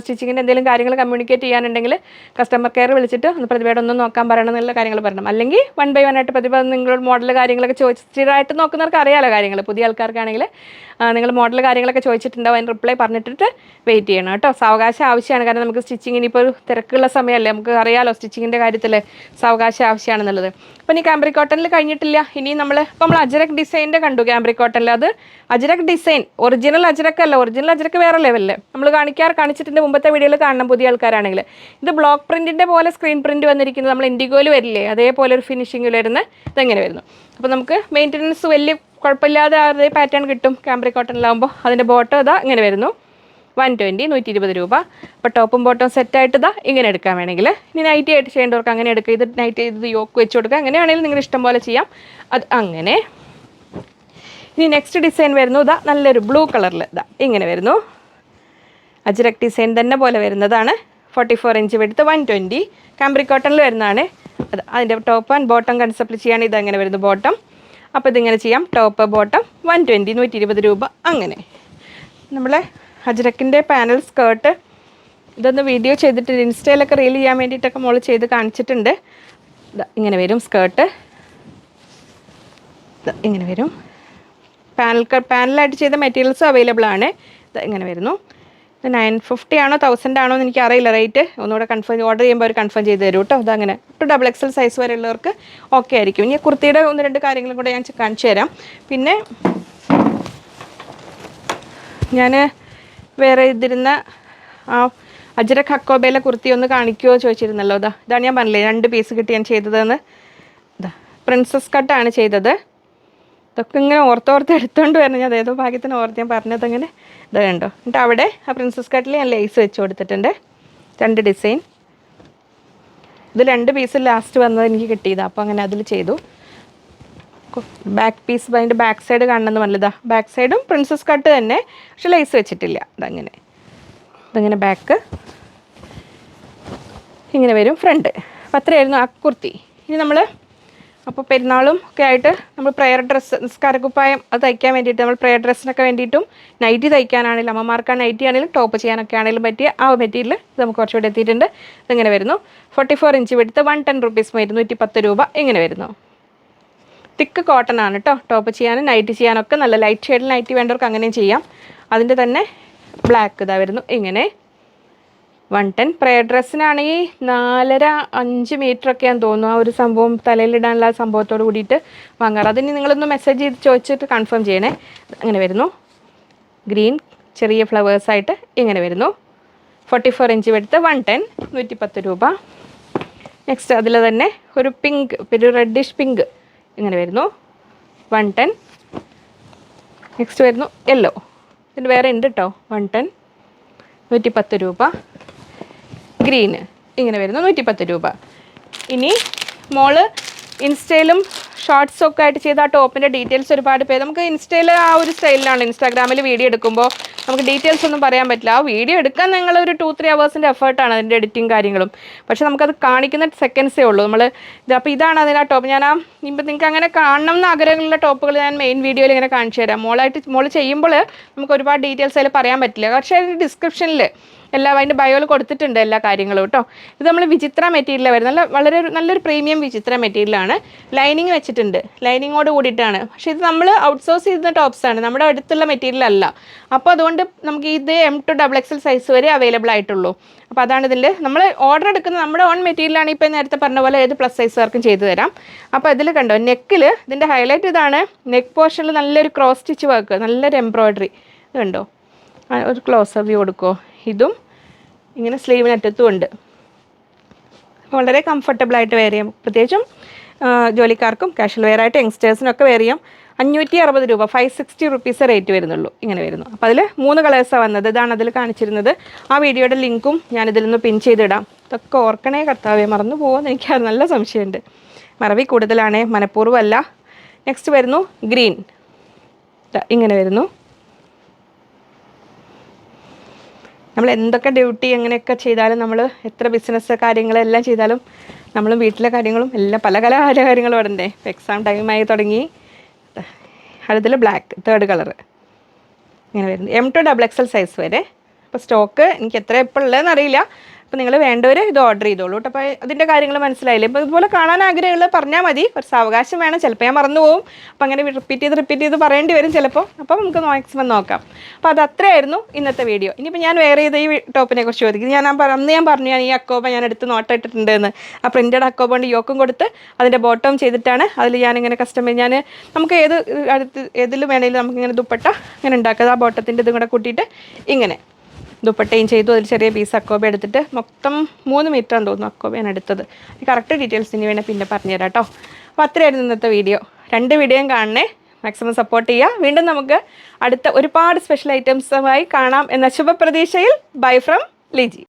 സ്റ്റിച്ചിങ്ങിൻ്റെ എന്തെങ്കിലും കാര്യങ്ങൾ കമ്മ്യൂണിക്കേറ്റ് ചെയ്യാനുണ്ടെങ്കിൽ കസ്റ്റമർ കെയർ വിളിച്ചിട്ട് ഒന്ന് പ്രതിഭയുടെ ഒന്നും നോക്കാൻ പറയണം എന്നുള്ള കാര്യങ്ങൾ പറയണം. അല്ലെങ്കിൽ 1 ബൈ 1 ആയിട്ട് പ്രതിഭ നിങ്ങളുടെ മോഡൽ കാര്യങ്ങളൊക്കെ ചോദിച്ചിട്ടായിട്ട് നോക്കുന്നവർക്ക് അറിയാലോ കാര്യങ്ങൾ. പുതിയ ആൾക്കാർക്കാണെങ്കിൽ നിങ്ങൾ മോഡൽ കാര്യങ്ങളൊക്കെ ചോദിച്ചിട്ടുണ്ടാവും, അതിന് റിപ്ലൈ പറഞ്ഞിട്ട് വെയിറ്റ് ചെയ്യണം കേട്ടോ. സാവകാശം ആവശ്യമാണ്. കാരണം നമുക്ക് സ്റ്റിച്ചിങ്ങിന് ഇപ്പോൾ ഒരു തിരക്കുള്ള സമയമല്ലേ, നമുക്ക് അറിയാലോ സ്റ്റിച്ചിങ്ങിൻ്റെ കാര്യത്തിൽ സാവകാശം ആവശ്യമാണെന്നുള്ളത്. അപ്പോൾ ഇനി കാംബ്രിക് കോട്ടണിൽ കഴിഞ്ഞിട്ടില്ല. ഇനി നമ്മൾ അജ്രക് ഡിസൈൻ്റെ കണ്ടു കാംബ്രിക് കോട്ടണിൽ. അത് അജ്രക് ഡിസൈൻ ഒറിജിനൽ അജ്രക് അല്ല, ഒറിജിനൽ അജ്രക് വേറെ ലെവലിൽ നമ്മൾ കാണിച്ചിട്ടുണ്ട് മുമ്പത്തെ വീഡിയോയിൽ കാണണം പുതിയ ആൾക്കാരാണെങ്കിൽ. ഇത് ബ്ലോക്ക് പ്രിൻറ്റിൻ്റെ പോലെ സ്ക്രീൻ പ്രിൻറ്റ് വന്നിരിക്കുന്നത് നമ്മൾ ഇൻഡിഗോയിൽ വരില്ലേ അതേപോലെ ഒരു ഫിനിഷിങ്ങിൽ വരുന്ന ഇതെങ്ങനെ വരുന്നു. അപ്പോൾ നമുക്ക് മെയിൻ്റനൻസ് വലിയ കുഴപ്പമില്ലാതെ അതേ പാറ്റേൺ കിട്ടും കാംബ്രിക് കോട്ടണിലാകുമ്പോൾ. അതിൻ്റെ ബോട്ടം ഇങ്ങനെ വരുന്നു. 120 120 രൂപ. അപ്പോൾ ടോപ്പും ബോട്ടവും സെറ്റായിട്ട് ഇതാ ഇങ്ങനെ എടുക്കാൻ വേണമെങ്കിൽ. ഇനി നൈറ്റി ആയിട്ട് ചെയ്യേണ്ടവർക്ക് അങ്ങനെ എടുക്കുക. ഇത് നൈറ്റ് ചെയ്ത് യോക്ക് വെച്ച് കൊടുക്കുക. അങ്ങനെയാണെങ്കിലും നിങ്ങൾ ഇഷ്ടം പോലെ ചെയ്യാം. അത് അങ്ങനെ. ഇനി നെക്സ്റ്റ് ഡിസൈൻ വരുന്നു ഇതാ നല്ലൊരു ബ്ലൂ കളറിൽ ഇതാ ഇങ്ങനെ വരുന്നു. അജ്രക് ഡിസൈൻ തന്നെ പോലെ വരുന്നതാണ്. 44 ഇഞ്ച് വെടുത്ത് 120. കാംബ്രി കോട്ടണിൽ വരുന്നതാണ്. അത് അതിൻ്റെ ടോപ്പ് ആൻഡ് ബോട്ടം കൺസെപ്റ്റ് ചെയ്യുകയാണെങ്കിൽ ഇതങ്ങനെ വരുന്നു ബോട്ടം. അപ്പോൾ ഇതിങ്ങനെ ചെയ്യാം. ടോപ്പ് ബോട്ടം 120 120 രൂപ. അങ്ങനെ നമ്മളെ അജ്രക്കിൻ്റെ പാനൽ സ്കേർട്ട് ഇതൊന്ന് വീഡിയോ ചെയ്തിട്ട് ഇൻസ്റ്റയിലൊക്കെ റീൽ ചെയ്യാൻ വേണ്ടിയിട്ടൊക്കെ മോൾ ചെയ്ത് കാണിച്ചിട്ടുണ്ട്. ഇങ്ങനെ വരും സ്കേർട്ട്. ഇങ്ങനെ വരും. പാനലായിട്ട് ചെയ്ത മെറ്റീരിയൽസ് അവൈലബിൾ ആണ്. ഇങ്ങനെ വരുന്നു. 950 ആണോ 1000 ആണോ എന്ന് എനിക്ക് അറിയില്ല റേറ്റ്. ഒന്നുകൂടെ കൺഫേം ഓർഡർ ചെയ്യുമ്പോൾ അവർ കൺഫേം ചെയ്ത് തരും കേട്ടോ. അതങ്ങനെ XXL സൈസ് വരെ ഉള്ളവർക്ക് ഓക്കെ ആയിരിക്കും. ഇനി കുർത്തിയുടെ 1-2 കാര്യങ്ങളും കൂടെ ഞാൻ കാണിച്ചു തരാം. പിന്നെ ഞാൻ വേറെ ഇതിരുന്ന ആ അജ്രക് ഹക്കോബയിലെ കുർത്തി ഒന്ന് കാണിക്കുമോ ചോദിച്ചിരുന്നല്ലോ. ഇതാണ് ഞാൻ പറഞ്ഞില്ലേ 2 പീസ് കിട്ടി ഞാൻ ചെയ്തതെന്ന്. പ്രിൻസസ് കട്ടാണ് ചെയ്തത്. ഇതൊക്കെ ഇങ്ങനെ ഓർത്തോർത്ത് എടുത്തുകൊണ്ട് വരണം. ഞാൻ ഏതോ ഭാഗ്യത്തിന് ഓർത്ത് ഞാൻ പറഞ്ഞതങ്ങനെ ഇത് കണ്ടോ. എന്നിട്ട് അവിടെ ആ പ്രിൻസസ് കട്ടിൽ ഞാൻ ലേസ് വെച്ച് കൊടുത്തിട്ടുണ്ട്. 2 ഡിസൈൻ. ഇത് 2 പീസ് ലാസ്റ്റ് വന്നത് എനിക്ക് കിട്ടിയതാണ്. അപ്പോൾ അങ്ങനെ അതിൽ ചെയ്തു. ബാക്ക് പീസ് അതിൻ്റെ ബാക്ക് സൈഡ് കാണണമെന്ന് പറഞ്ഞതാ. ബാക്ക് സൈഡും പ്രിൻസസ് കട്ട് തന്നെ, പക്ഷെ ലേസ് വെച്ചിട്ടില്ല. ഇതങ്ങനെ ബാക്ക് ഇങ്ങനെ വരും ഫ്രണ്ട്. അപ്പോൾ അത്രയായിരുന്നു ആ കുർത്തി. ഇനി നമ്മൾ അപ്പോൾ പെരുന്നാളും ഒക്കെ ആയിട്ട് നമ്മൾ പ്രെയർ ഡ്രസ്സ് നിസ്കാരക്കുപ്പായം അത് തയ്ക്കാൻ വേണ്ടിയിട്ട് നമ്മൾ പ്രെയർ ഡ്രസ്സിനൊക്കെ വേണ്ടിയിട്ടും നൈറ്റി തയ്ക്കാനാണെങ്കിലും അമ്മമാർക്കാണ് നൈറ്റി ആണെങ്കിലും ടോപ്പ് ചെയ്യാനൊക്കെ ആണെങ്കിലും പറ്റിയ ആ മെറ്റീരിയൽ ഇത് നമുക്ക് കുറച്ചുകൂടി എത്തിയിട്ടുണ്ട്. ഇതിങ്ങനെ വരുന്നു. 44 ഇഞ്ച് വെടുത്ത് 110 റുപ്പീസ് 210 രൂപ. ഇങ്ങനെ വരുന്നു. തിക്ക് കോട്ടൺ ആണ് കേട്ടോ. ടോപ്പ് ചെയ്യാനും നൈറ്റ് ചെയ്യാനൊക്കെ നല്ല ലൈറ്റ് ഷെയ്ഡിൽ നൈറ്റി വേണ്ടവർക്ക് അങ്ങനെയും ചെയ്യാം. അതിൻ്റെ തന്നെ ബ്ലാക്ക് ഇതാ വരുന്നു. ഇങ്ങനെ 110. പ്രെയർ ഡ്രസ്സിനാണെങ്കിൽ 4.5 മീറ്ററൊക്കെയാണെന്ന് തോന്നുന്നു. ആ ഒരു സംഭവം തലയിലിടാനുള്ള സംഭവത്തോട് കൂടിയിട്ട് വാങ്ങാറ്. അതിന് നിങ്ങളൊന്ന് മെസ്സേജ് ചെയ്ത് ചോദിച്ചിട്ട് കൺഫേം ചെയ്യണേ. അങ്ങനെ വരുന്നു. ഗ്രീൻ ചെറിയ ഫ്ലവേഴ്സായിട്ട് ഇങ്ങനെ വരുന്നു. 44 ഇഞ്ച് വെടുത്ത് 110 110 രൂപ. നെക്സ്റ്റ് അതിൽ തന്നെ ഒരു പിങ്ക്, ഒരു റെഡിഷ് പിങ്ക് ഇങ്ങനെ വരുന്നു. 110. നെക്സ്റ്റ് വരുന്നു യെല്ലോ. ഇതിന് വേറെ ഉണ്ട് കേട്ടോ. 110 110 രൂപ. ഗ്രീന് ഇങ്ങനെ വരുന്നു 110 രൂപ. ഇനി മോള് ഇൻസ്റ്റയിലും ഷോർട്സൊക്കെ ആയിട്ട് ചെയ്ത ആ ടോപ്പിൻ്റെ ഡീറ്റെയിൽസ് ഒരുപാട് പേര് നമുക്ക് ഇൻസ്റ്റയിൽ ആ ഒരു സ്റ്റൈലിലാണ് ഇൻസ്റ്റാഗ്രാമിൽ വീഡിയോ എടുക്കുമ്പോൾ നമുക്ക് ഡീറ്റെയിൽസ് ഒന്നും പറയാൻ പറ്റില്ല. ആ വീഡിയോ എടുക്കാൻ നിങ്ങളൊരു 2-3 ഹവേഴ്സിൻ്റെ എഫേർട്ടാണ് അതിൻ്റെ എഡിറ്റിംഗ് കാര്യങ്ങളും. പക്ഷെ നമുക്കത് കാണിക്കുന്ന സെക്കൻഡ്സേ ഉള്ളൂ. അപ്പോൾ ഇതാണ് അതിന് ആ ടോപ്പ്. ഞാൻ ഇപ്പം നിങ്ങൾക്ക് അങ്ങനെ കാണണം എന്ന് ആഗ്രഹമുള്ള ടോപ്പുകൾ ഞാൻ മെയിൻ വീഡിയോയിൽ ഇങ്ങനെ കാണിച്ചു തരാം. മോള് ചെയ്യുമ്പോൾ നമുക്ക് ഒരുപാട് ഡീറ്റെയിൽസ് അതിൽ പറയാൻ പറ്റില്ല. പക്ഷേ അതിൻ്റെ ഡിസ്ക്രിപ്ഷനിൽ എല്ലാം അതിൻ്റെ ബയോയിൽ കൊടുത്തിട്ടുണ്ട് എല്ലാ കാര്യങ്ങളും കേട്ടോ. ഇത് നമ്മൾ വിചിത്ര മെറ്റീരിയലാണ് വരുന്നത്. നല്ലൊരു പ്രീമിയം വിചിത്ര മെറ്റീരിയലാണ്. ലൈനിങ് വെച്ചിട്ടുണ്ട്. ലൈനിങ്ങോട് കൂടിയിട്ടാണ്. പക്ഷേ ഇത് നമ്മൾ ഔട്ട്സോഴ്സ് ചെയ്യുന്ന ടോപ്സാണ്, നമ്മുടെ അടുത്തുള്ള മെറ്റീരിയൽ അല്ല. അപ്പോൾ അതുകൊണ്ട് നമുക്ക് ഇത് M to XXL സൈസ് വരെ അവൈലബിൾ ആയിട്ടുള്ളൂ. അപ്പോൾ അതാണ് ഇതിൽ നമ്മൾ ഓർഡർ എടുക്കുന്നത് നമ്മുടെ ഓൺ മെറ്റീരിയലാണ്. ഇപ്പോൾ നേരത്തെ പറഞ്ഞ പോലെ ഏത് പ്ലസ് സൈസുകാർക്കും ചെയ്തു തരാം. അപ്പോൾ ഇതിൽ കണ്ടോ നെക്കിൽ ഇതിൻ്റെ ഹൈലൈറ്റ് ഇതാണ്. നെക്ക് പോർഷനിൽ നല്ലൊരു ക്രോസ് സ്റ്റിച്ച് വർക്ക്, നല്ലൊരു എംബ്രോയ്ഡറി കണ്ടോ. ഒരു ക്ലോസർ വ്യൂ കൊടുക്കുമോ. ഇതും ഇങ്ങനെ സ്ലീവിനറ്റത്തും ഉണ്ട്. വളരെ കംഫർട്ടബിളായിട്ട് വെയർ ചെയ്യാം. പ്രത്യേകിച്ചും ജോലിക്കാർക്കും കാഷ്വൽ വെയർ ആയിട്ട് യങ്സ്റ്റേഴ്സിനൊക്കെ വെയർ ചെയ്യാം. 560 രൂപ 560 റുപ്പീസ് റേറ്റ് വരുന്നുള്ളൂ. ഇങ്ങനെ വരുന്നു. അപ്പോൾ അതിൽ 3 കളേഴ്സാണ് വന്നത്. ഇതാണ് അതിൽ കാണിച്ചിരുന്നത്. ആ വീഡിയോയുടെ ലിങ്കും ഞാനിതിൽ നിന്ന് പിൻ ചെയ്തിടാം. ഇതൊക്കെ ഓർക്കണേ കർത്താവേ, മറന്നു പോകുമെന്ന് എനിക്ക് നല്ല സംശയമുണ്ട്. മറവി കൂടുതലാണേ, മനഃപൂർവ്വമല്ല. നെക്സ്റ്റ് വരുന്നു ഗ്രീൻ. ഇങ്ങനെ വരുന്നു. നമ്മൾ എന്തൊക്കെ ഡ്യൂട്ടി എങ്ങനെയൊക്കെ ചെയ്താലും, നമ്മൾ എത്ര ബിസിനസ് കാര്യങ്ങളെല്ലാം ചെയ്താലും നമ്മളും വീട്ടിലെ കാര്യങ്ങളും എല്ലാം പല കാര്യങ്ങളും ഇടണ്ടേ. ഇപ്പോൾ എക്സാം ടൈമായി തുടങ്ങി. അടുത്തിൽ ബ്ലാക്ക് 3rd കളറ് ഇങ്ങനെ വരുന്നത്. M to XXL സൈസ് വരെ. അപ്പോൾ സ്റ്റോക്ക് എനിക്ക് എത്ര ഇപ്പോൾ ഉള്ളതെന്ന് അറിയില്ല. അപ്പോൾ നിങ്ങൾ വേണ്ടവർ ഇത് ഓർഡർ ചെയ്തോളൂ കേട്ടോ. അപ്പോൾ അതിൻ്റെ കാര്യങ്ങൾ മനസ്സിലായില്ലേ. ഇപ്പോൾ ഇതുപോലെ കാണാൻ ആഗ്രഹമുള്ളത് പറഞ്ഞാൽ മതി. കുറച്ച് അവകാശം വേണം. ചിലപ്പോൾ ഞാൻ മറന്നു പോകും. അപ്പോൾ അങ്ങനെ റിപ്പീറ്റ് ചെയ്ത് പറയേണ്ടി വരും ചിലപ്പോൾ. അപ്പോൾ നമുക്ക് മാക്സിമം നോക്കാം. അപ്പോൾ അത് അത്രയായിരുന്നു ഇന്നത്തെ വീഡിയോ. ഇനിയിപ്പോൾ ഞാൻ വേറെ ചെയ്ത ഈ ടോപ്പിനെ കുറിച്ച് ചോദിക്കും. അന്ന് ഞാൻ പറഞ്ഞു ഈ അക്കോബ ഞാൻ എടുത്ത് നോട്ട് ഇട്ടിട്ടുണ്ടെന്ന്. ആ പ്രിൻറ്റഡ് അക്കോബോണ്ട് യോക്കും കൊടുത്ത് അതിൻ്റെ ബോട്ടം ചെയ്തിട്ടാണ് അതിൽ ഞാനിങ്ങനെ നമുക്ക് ഏതിൽ വേണമെങ്കിലും നമുക്കിങ്ങനെ ദുപ്പട്ട ഇങ്ങനെ ഉണ്ടാക്കുക. ആ ബോട്ടത്തിൻ്റെ ഇതും കൂടെ കൂട്ടിയിട്ട് ഇങ്ങനെ ദുപ്പട്ടയും ചെയ്തു. അതിൽ ചെറിയ പീസ് അക്കോബ എടുത്തിട്ട് മൊത്തം 3 മീറ്ററാന്ന് തോന്നുന്നു അക്കോബയാണ് എടുത്തത്. കറക്റ്റ് ഡീറ്റെയിൽസിന് വേണേൽ പിന്നെ പറഞ്ഞുതരാം കേട്ടോ. അപ്പോൾ അത്രയായിരുന്നു ഇന്നത്തെ വീഡിയോ. 2 വീഡിയോയും കാണണേ. മാക്സിമം സപ്പോർട്ട് ചെയ്യുക. വീണ്ടും നമുക്ക് അടുത്ത ഒരുപാട് സ്പെഷ്യൽ ഐറ്റംസുമായി കാണാം എന്ന ശുഭപ്രതീക്ഷയിൽ ബൈ ഫ്രം ലിജി.